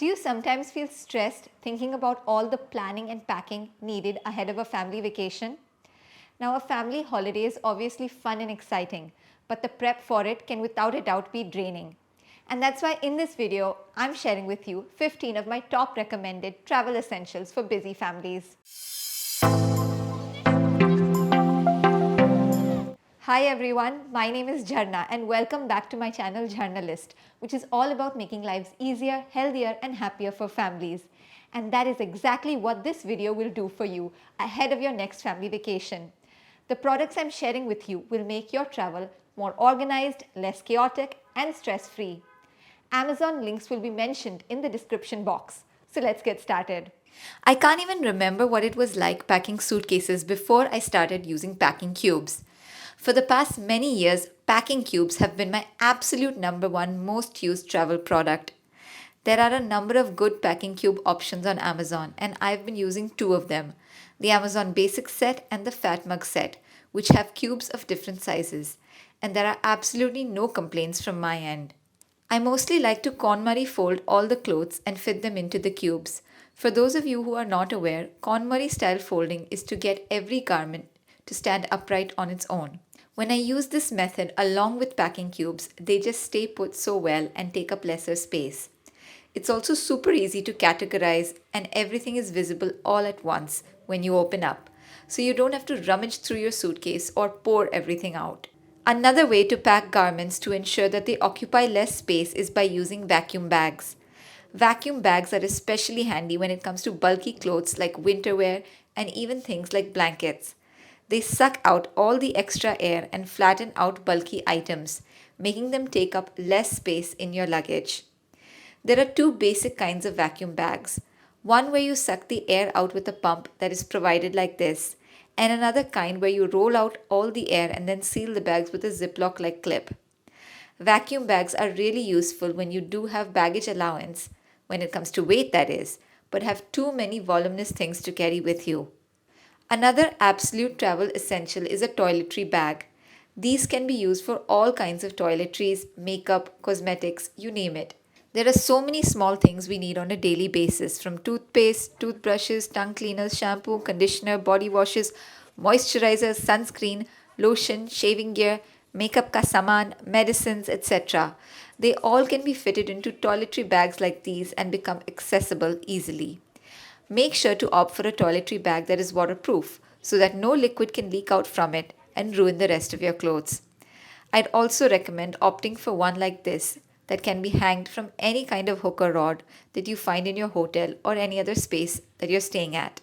Do you sometimes feel stressed thinking about all the planning and packing needed ahead of a family vacation? Now, a family holiday is obviously fun and exciting, but the prep for it can without a doubt be draining. And that's why in this video, I'm sharing with you 15 of my top recommended travel essentials for busy families. Hi everyone, my name is Jharna and welcome back to my channel Jharna List, which is all about making lives easier, healthier and happier for families. And that is exactly what this video will do for you ahead of your next family vacation. The products I'm sharing with you will make your travel more organized, less chaotic and stress-free. Amazon links will be mentioned in the description box. So let's get started. I can't even remember what it was like packing suitcases before I started using packing cubes. For the past many years, packing cubes have been my absolute number one most used travel product. There are a number of good packing cube options on Amazon and I've been using two of them, the Amazon Basic set and the Fat Mug set, which have cubes of different sizes, and there are absolutely no complaints from my end. I mostly like to KonMari fold all the clothes and fit them into the cubes. For those of you who are not aware, KonMari style folding is to get every garment to stand upright on its own. When I use this method along with packing cubes, they just stay put so well and take up lesser space. It's also super easy to categorize and everything is visible all at once when you open up, so you don't have to rummage through your suitcase or pour everything out. Another way to pack garments to ensure that they occupy less space is by using vacuum bags. Vacuum bags are especially handy when it comes to bulky clothes like winter wear and even things like blankets. They suck out all the extra air and flatten out bulky items, making them take up less space in your luggage. There are two basic kinds of vacuum bags. One where you suck the air out with a pump that is provided like this, and another kind where you roll out all the air and then seal the bags with a Ziploc-like clip. Vacuum bags are really useful when you do have baggage allowance, when it comes to weight that is, but have too many voluminous things to carry with you. Another absolute travel essential is a toiletry bag. These can be used for all kinds of toiletries, makeup, cosmetics, you name it. There are so many small things we need on a daily basis, from toothpaste, toothbrushes, tongue cleaners, shampoo, conditioner, body washes, moisturizers, sunscreen, lotion, shaving gear, makeup ka saman, medicines, etc. They all can be fitted into toiletry bags like these and become accessible easily. Make sure to opt for a toiletry bag that is waterproof so that no liquid can leak out from it and ruin the rest of your clothes. I'd also recommend opting for one like this that can be hanged from any kind of hook or rod that you find in your hotel or any other space that you're staying at.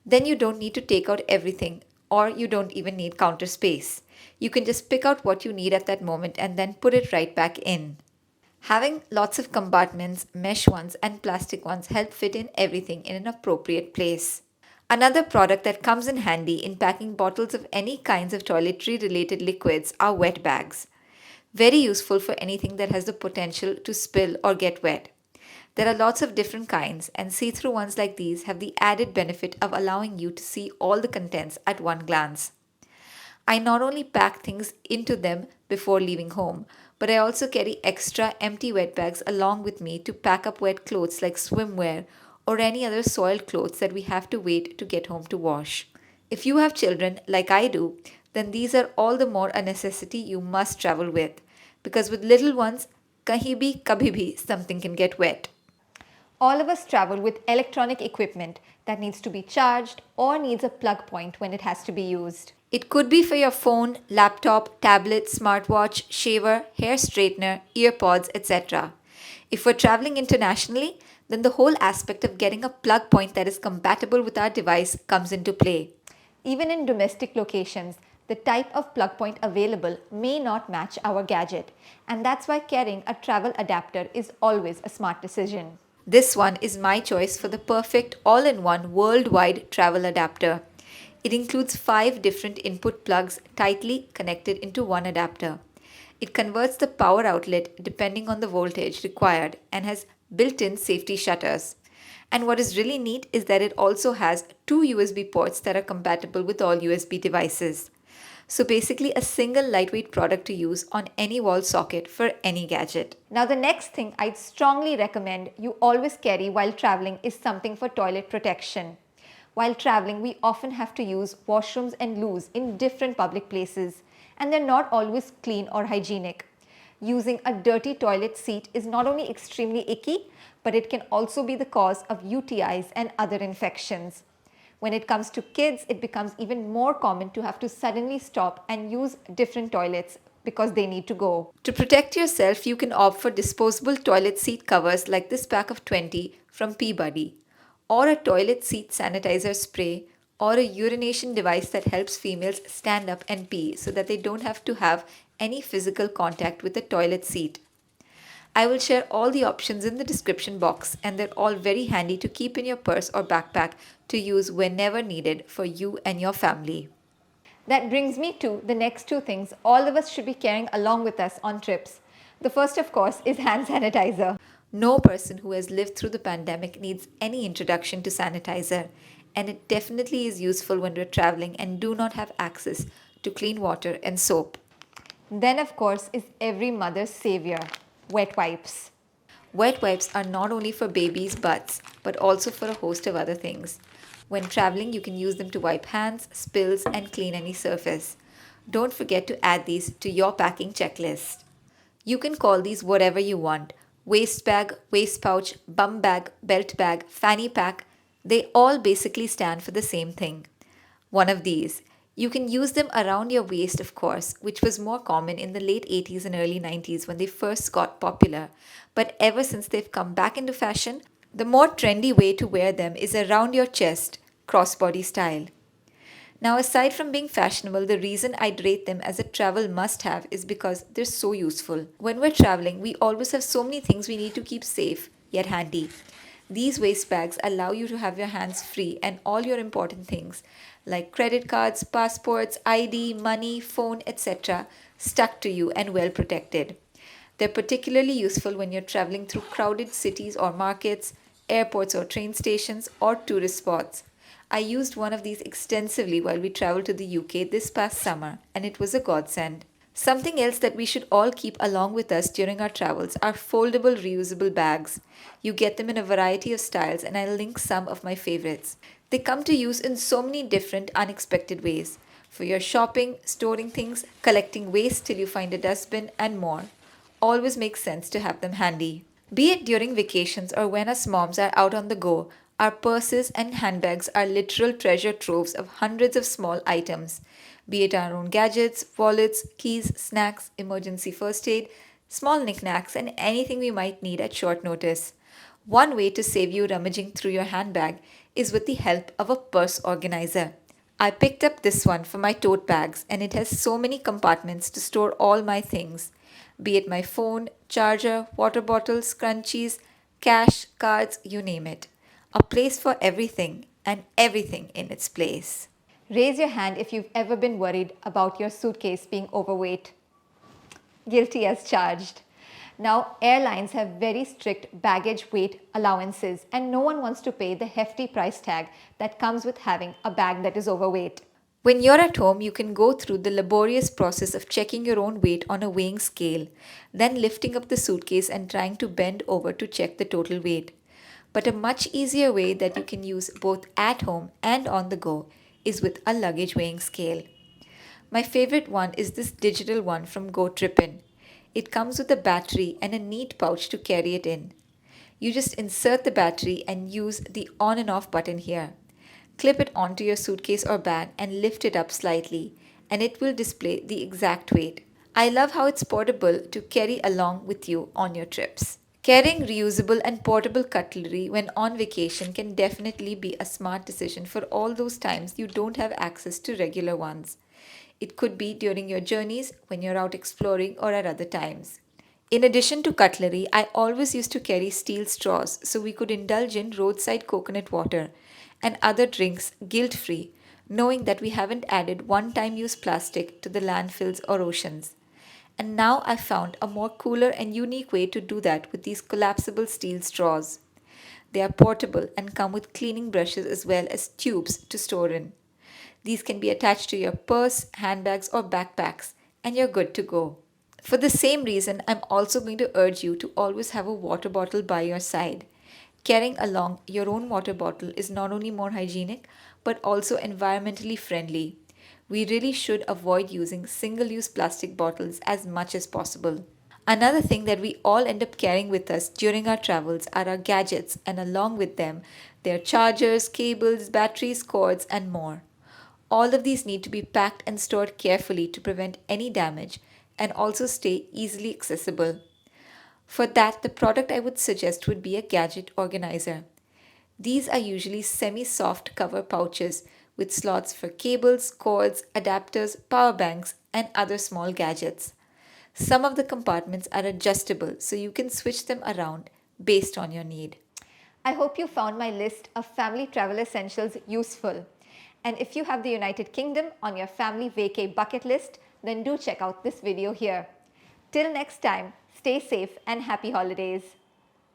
Then you don't need to take out everything, or you don't even need counter space. You can just pick out what you need at that moment and then put it right back in. Having lots of compartments, mesh ones and plastic ones help fit in everything in an appropriate place. Another product that comes in handy in packing bottles of any kinds of toiletry related liquids are wet bags. Very useful for anything that has the potential to spill or get wet. There are lots of different kinds, and see-through ones like these have the added benefit of allowing you to see all the contents at one glance. I not only pack things into them before leaving home, but I also carry extra empty wet bags along with me to pack up wet clothes like swimwear or any other soiled clothes that we have to wait to get home to wash. If you have children, like I do, then these are all the more a necessity you must travel with, because with little ones, kahin bhi kabhi bhi something can get wet. All of us travel with electronic equipment that needs to be charged or needs a plug point when it has to be used. It could be for your phone, laptop, tablet, smartwatch, shaver, hair straightener, earpods, etc. If we're traveling internationally, then the whole aspect of getting a plug point that is compatible with our device comes into play. Even in domestic locations, the type of plug point available may not match our gadget, and that's why carrying a travel adapter is always a smart decision. This one is my choice for the perfect all-in-one worldwide travel adapter. It includes 5 different input plugs tightly connected into one adapter. It converts the power outlet depending on the voltage required and has built-in safety shutters. And what is really neat is that it also has 2 USB ports that are compatible with all USB devices. So basically a single lightweight product to use on any wall socket for any gadget. Now the next thing I'd strongly recommend you always carry while traveling is something for toilet protection. While traveling, we often have to use washrooms and loos in different public places, and they're not always clean or hygienic. Using a dirty toilet seat is not only extremely icky, but it can also be the cause of UTIs and other infections. When it comes to kids, it becomes even more common to have to suddenly stop and use different toilets because they need to go. To protect yourself, you can opt for disposable toilet seat covers like this pack of 20 from Peabody, or a toilet seat sanitizer spray, or a urination device that helps females stand up and pee so that they don't have to have any physical contact with the toilet seat. I will share all the options in the description box, and they're all very handy to keep in your purse or backpack to use whenever needed for you and your family. That brings me to the next two things all of us should be carrying along with us on trips. The first, of course, is hand sanitizer. No person who has lived through the pandemic needs any introduction to sanitizer, and it definitely is useful when we're traveling and do not have access to clean water and soap. Then, of course, is every mother's savior, wet wipes. Wet wipes are not only for babies' butts, but also for a host of other things. When traveling, you can use them to wipe hands, spills, and clean any surface. Don't forget to add these to your packing checklist. You can call these whatever you want: waist bag, waist pouch, bum bag, belt bag, fanny pack. They all basically stand for the same thing. One of these. You can use them around your waist, of course, which was more common in the late 80s and early 90s when they first got popular. But ever since they've come back into fashion, the more trendy way to wear them is around your chest, crossbody style. Now, aside from being fashionable, the reason I'd rate them as a travel must-have is because they're so useful. When we're traveling, we always have so many things we need to keep safe, yet handy. These waist bags allow you to have your hands free and all your important things like credit cards, passports, ID, money, phone, etc. stuck to you and well protected. They're particularly useful when you're traveling through crowded cities or markets, airports or train stations, or tourist spots. I used one of these extensively while we traveled to the UK this past summer, and it was a godsend. Something else that we should all keep along with us during our travels are foldable reusable bags. You get them in a variety of styles, and I'll link some of my favorites. They come to use in so many different unexpected ways. For your shopping, storing things, collecting waste till you find a dustbin, and more. Always makes sense to have them handy. Be it during vacations or when us moms are out on the go, our purses and handbags are literal treasure troves of hundreds of small items. Be it our own gadgets, wallets, keys, snacks, emergency first aid, small knickknacks, and anything we might need at short notice. One way to save you rummaging through your handbag is with the help of a purse organizer. I picked up this one for my tote bags, and it has so many compartments to store all my things, be it my phone, charger, water bottle, scrunchies, cash, cards, you name it. A place for everything, and everything in its place. Raise your hand if you've ever been worried about your suitcase being overweight. Guilty as charged. Now, airlines have very strict baggage weight allowances, and no one wants to pay the hefty price tag that comes with having a bag that is overweight. When you're at home, you can go through the laborious process of checking your own weight on a weighing scale, then lifting up the suitcase and trying to bend over to check the total weight. But a much easier way that you can use both at home and on the go is with a luggage weighing scale. My favorite one is this digital one from Go Trippin. It comes with a battery and a neat pouch to carry it in. You just insert the battery and use the on and off button here. Clip it onto your suitcase or bag and lift it up slightly, and it will display the exact weight. I love how it's portable to carry along with you on your trips. Carrying reusable and portable cutlery when on vacation can definitely be a smart decision for all those times you don't have access to regular ones. It could be during your journeys, when you're out exploring, or at other times. In addition to cutlery, I always used to carry steel straws so we could indulge in roadside coconut water and other drinks guilt-free, knowing that we haven't added one-time use plastic to the landfills or oceans. And now I've found a more cooler and unique way to do that with these collapsible steel straws. They are portable and come with cleaning brushes as well as tubes to store in. These can be attached to your purse, handbags, or backpacks, and you're good to go. For the same reason, I'm also going to urge you to always have a water bottle by your side. Carrying along your own water bottle is not only more hygienic but also environmentally friendly. We really should avoid using single use plastic bottles as much as possible. Another thing that we all end up carrying with us during our travels are our gadgets, and along with them, their chargers, cables, batteries, cords, and more. All of these need to be packed and stored carefully to prevent any damage and also stay easily accessible. For that, the product I would suggest would be a gadget organizer. These are usually semi soft cover pouches with slots for cables, cords, adapters, power banks, and other small gadgets. Some of the compartments are adjustable so you can switch them around based on your need. I hope you found my list of family travel essentials useful. And if you have the United Kingdom on your family vacay bucket list, then do check out this video here. Till next time, stay safe and happy holidays.